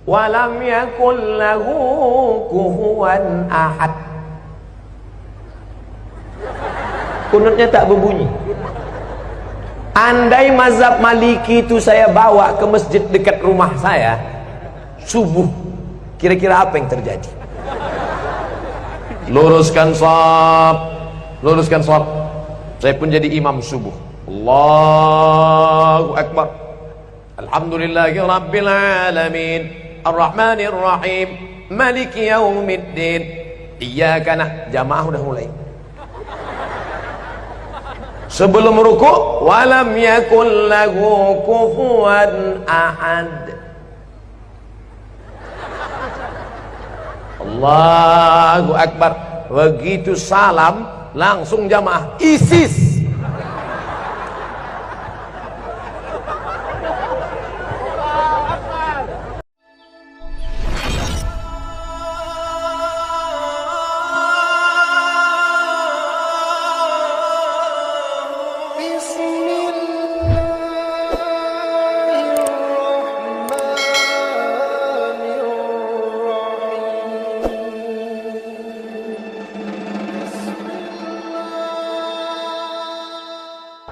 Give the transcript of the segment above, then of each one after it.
wa lam yakul lahu kufuwan ahad. Kunutnya tak berbunyi. Andai mazhab Maliki itu saya bawa ke masjid dekat rumah saya subuh, kira-kira apa yang terjadi? Luruskan shaf, luruskan shaf. Saya pun jadi imam subuh. Allahu Akbar. Alhamdulillahi Rabbil Alamin, Ar-Rahmanir Rahim, Maliki Yaumiddin. Iyyaka na'budu. Jamaah udah mulai. Sebelum ruku', walam yakul lahu kufuwan ahad. Allahu Akbar. Begitu salam langsung jamaah ISIS.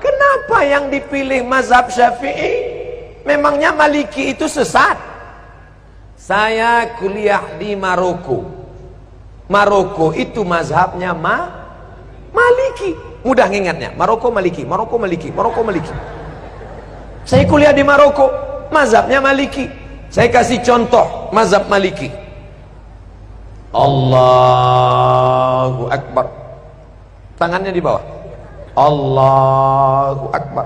Kenapa yang dipilih mazhab Syafi'i? Memangnya Maliki itu sesat? Saya kuliah di Maroko. Maroko itu mazhabnya Maliki. Mudah ngingatnya. Maroko Maliki, Maroko Maliki, Maroko Maliki. Saya kuliah di Maroko, mazhabnya Maliki. Saya kasih contoh mazhab Maliki. Allahu Akbar. Tangannya di bawah. Allahu Akbar.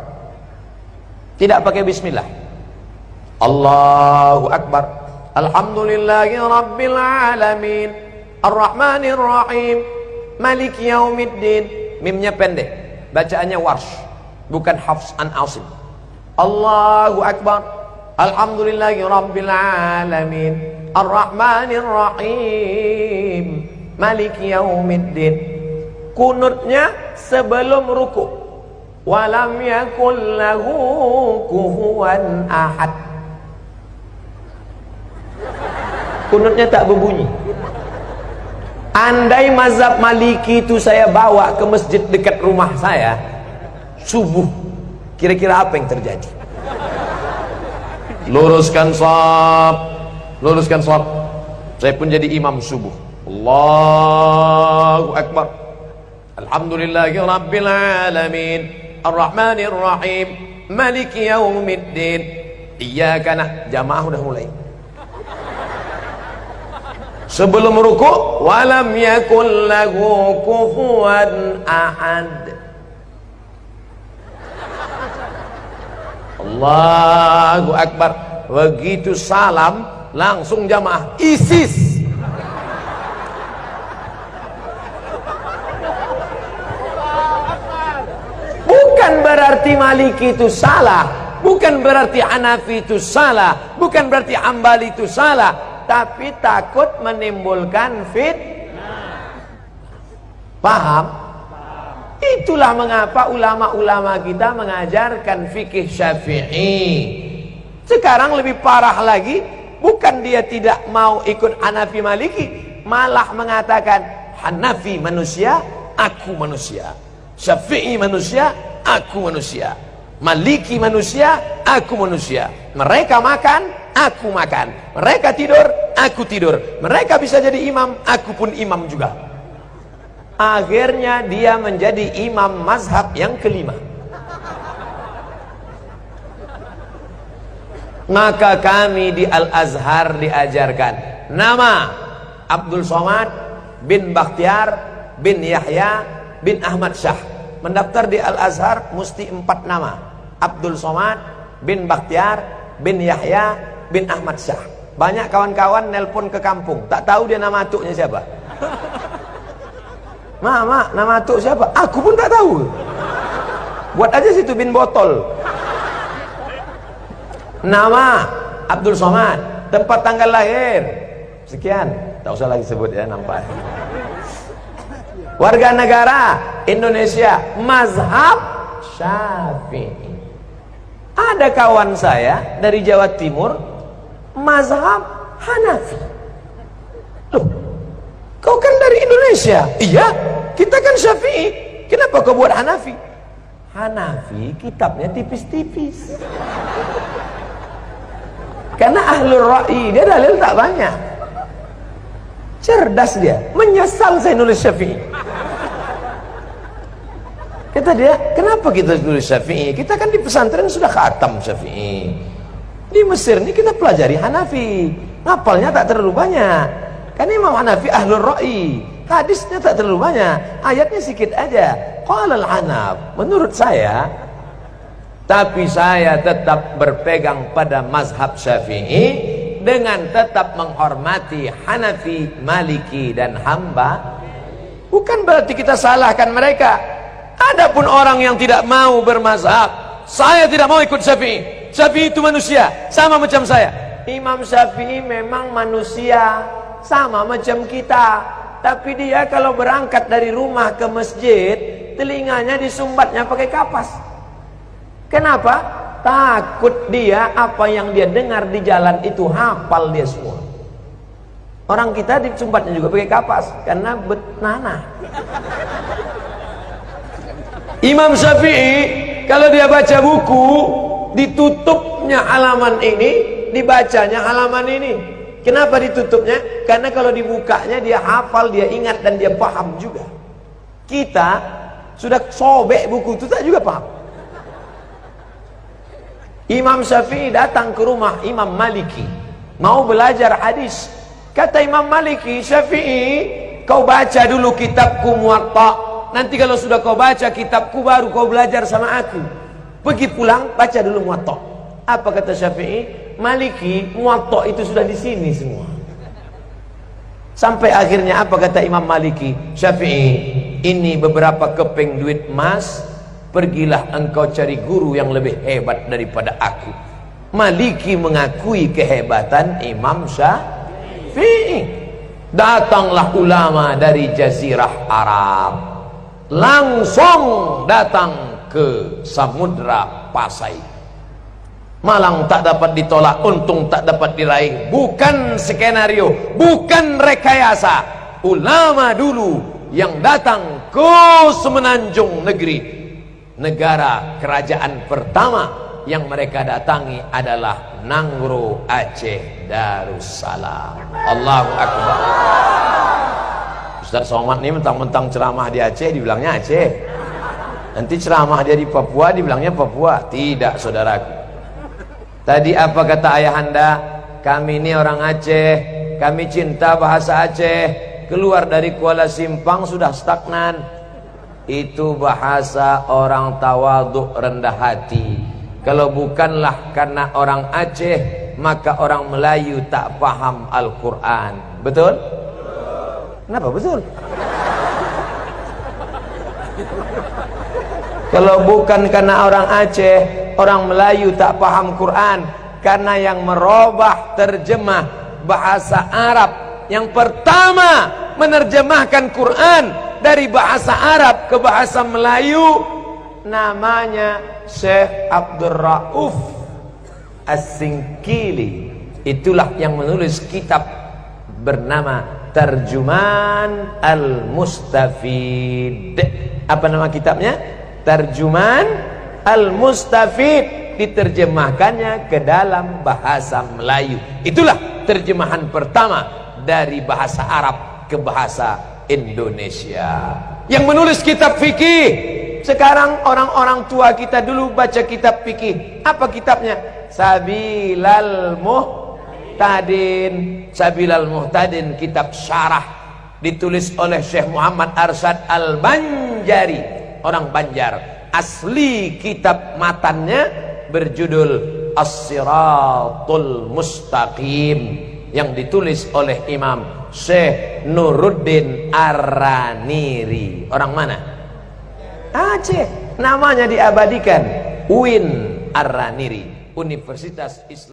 Tidak pakai bismillah. Allahu Akbar. Alhamdulillahi Rabbil Alamin, Ar-Rahmanir Rahim, Maliki Yaumiddin. Mimnya pendek, bacaannya warsh, bukan Hafs an Asim. Allahu Akbar. Alhamdulillahi Rabbil Alamin, Ar-Rahmanir Rahim, Maliki Yaumiddin. Kunutnya sebelum ruku'. Walam yakul lahu kufuwan ahad. Kunutnya tak berbunyi. Andai mazhab Maliki itu saya bawa ke masjid dekat rumah saya subuh, kira-kira apa yang terjadi? Luruskan shaf, luruskan shaf. Saya pun jadi imam subuh. Allahu Akbar. Alhamdulillahi Rabbil Alamin, Ar-Rahmanir Rahim, Maliki Yaumiddin. Iyyaka na'budu. Jamaah udah mulai. Sebelum ruku', walam yakul lahu kufuwan ahad. Allahu Akbar. Begitu salam langsung jamaah ISIS. Bukan berarti Maliki itu salah, bukan berarti Hanafi itu salah, bukan berarti Hambali itu salah, tapi takut menimbulkan paham? Itulah mengapa ulama-ulama kita mengajarkan fikih Syafi'i. Sekarang lebih parah lagi, bukan dia tidak mau ikut Hanafi Maliki, malah mengatakan Hanafi manusia, aku manusia. Syafi'i manusia, aku manusia. Maliki manusia, aku manusia. Mereka makan, aku makan. Mereka tidur, aku tidur. Mereka bisa jadi imam, aku pun imam juga. Akhirnya dia menjadi imam mazhab yang kelima. Maka kami di Al-Azhar diajarkan nama Abdul Somad bin Bakhtiar bin Yahya bin Ahmad Syah. Mendaftar di Al-Azhar mesti 4 nama. Abdul Somad bin Bakhtiar bin Yahya bin Ahmad Syah. Banyak kawan-kawan nelpon ke kampung, tak tahu dia nama atuknya siapa. Mak, nama atuk siapa? Aku pun tak tahu. Buat aja situ bin botol. Nama Abdul Somad, tempat tanggal lahir sekian, tak usah lagi sebut ya, nampak. Warga negara Indonesia, mazhab Syafi'i. Ada kawan saya dari Jawa Timur, mazhab Hanafi. Loh, kau kan dari Indonesia. Iya, kita kan Syafi'i. Kenapa kau buat Hanafi? Hanafi kitabnya tipis-tipis. Karena ahlul ra'i, dia dalil tak banyak. Cerdas dia. Menyesal saya nulis Syafi'i. Kata dia, kenapa kita tulis Syafi'i? Kita kan di pesantren sudah khatam Syafi'i. Di Mesir ini kita pelajari Hanafi. Ngapalnya tak terlalu banyak. Kan Imam Hanafi ahlul ra'i. Hadisnya tak terlalu banyak. Ayatnya sedikit aja. Qala al-Hanaf. Menurut saya, tapi saya tetap berpegang pada mazhab Syafi'i dengan tetap menghormati Hanafi, Maliki dan Hamba. Bukan berarti kita salahkan mereka. Adapun orang yang tidak mau bermazhab, saya tidak mau ikut Syafi'i. Syafi'i itu manusia, sama macam saya. Imam Syafi'i memang manusia, sama macam kita. Tapi dia kalau berangkat dari rumah ke masjid, telinganya disumbatnya pakai kapas. Kenapa? Takut dia apa yang dia dengar di jalan itu hafal dia semua. Orang kita disumbatnya juga pakai kapas karena betnana. Imam Syafi'i kalau dia baca buku, ditutupnya halaman ini, dibacanya halaman ini. Kenapa ditutupnya? Karena kalau dibukanya dia hafal, dia ingat dan dia paham juga. Kita sudah sobek buku itu tak juga paham. Imam Syafi'i datang ke rumah Imam Maliki, mau belajar hadis. Kata Imam Maliki, Syafi'i, kau baca dulu kitabku Muwatta. Nanti kalau sudah kau baca kitabku baru kau belajar sama aku. Pergi pulang baca dulu Muwatta. Apa kata Syafi'i? Maliki, Muwatta itu sudah di sini semua. Sampai akhirnya apa kata Imam Maliki? Syafi'i, ini beberapa keping duit emas, pergilah engkau cari guru yang lebih hebat daripada aku. Maliki mengakui kehebatan Imam Syafi'i. Datanglah ulama dari Jazirah Arab, langsung datang ke Samudra Pasai. Malang tak dapat ditolak, untung tak dapat diraih. Bukan skenario, bukan rekayasa. Ulama dulu yang datang ke Semenanjung Negeri, negara kerajaan pertama yang mereka datangi adalah Nangro Aceh Darussalam. Allahu Akbar. Ustaz Somad ini mentang-mentang ceramah di Aceh dibilangnya Aceh, nanti ceramah dia di Papua dibilangnya Papua. Tidak, saudaraku. Tadi apa kata ayahanda? Kami ini orang Aceh, kami cinta bahasa Aceh. Keluar dari Kuala Simpang sudah stagnan. Itu bahasa orang tawaduk, rendah hati. Kalau bukanlah karena orang Aceh, maka orang Melayu tak paham Al-Quran. Betul? Kenapa betul? Kalau bukan karena orang Aceh, orang Melayu tak paham Quran. Karena yang merubah terjemah bahasa Arab, yang pertama menerjemahkan Quran dari bahasa Arab ke bahasa Melayu, namanya Syekh Abdul Rauf As-Singkili. Itulah yang menulis kitab bernama Tarjuman Al-Mustafid. Apa nama kitabnya? Tarjuman Al-Mustafid. Diterjemahkannya ke dalam bahasa Melayu. Itulah terjemahan pertama dari bahasa Arab ke bahasa Indonesia. Yang menulis kitab fikih. Sekarang orang-orang tua kita dulu baca kitab fikih. Apa kitabnya? Sabilal Muhtadin. Sabilal Muhtadin, kitab syarah, ditulis oleh Syekh Muhammad Arsyad Al-Banjari, orang Banjar. Asli kitab matannya berjudul As-Siratul Mustaqim, yang ditulis oleh Imam Syekh Nuruddin Ar-Raniri. Orang mana? Aceh. Namanya diabadikan, UIN Ar-Raniri, Universitas Islam.